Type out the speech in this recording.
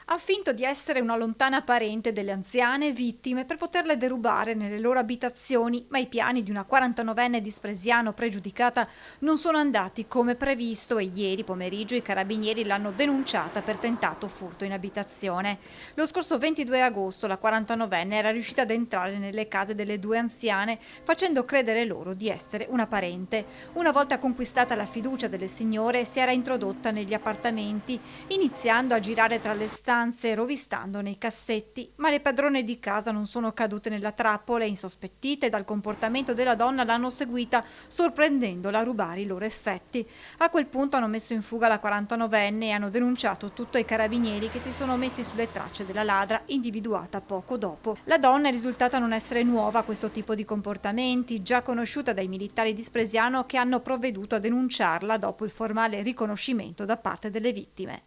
Ha finto di essere una lontana parente delle anziane vittime per poterle derubare nelle loro abitazioni, ma i piani di una 49enne di Spresiano pregiudicata non sono andati come previsto e ieri pomeriggio i carabinieri l'hanno denunciata per tentato furto in abitazione. Lo scorso 22 agosto la 49enne era riuscita ad entrare nelle case delle due anziane facendo credere loro di essere una parente. Una volta conquistata la fiducia delle signore si era introdotta negli appartamenti, iniziando a girare tra le stanze rovistando nei cassetti, ma le padrone di casa non sono cadute nella trappola e insospettite dal comportamento della donna l'hanno seguita sorprendendola a rubare i loro effetti. A quel punto hanno messo in fuga la 49enne e hanno denunciato tutto ai carabinieri che si sono messi sulle tracce della ladra individuata poco dopo. La donna è risultata non essere nuova a questo tipo di comportamenti, già conosciuta dai militari di Spresiano che hanno provveduto a denunciarla dopo il formale riconoscimento da parte delle vittime.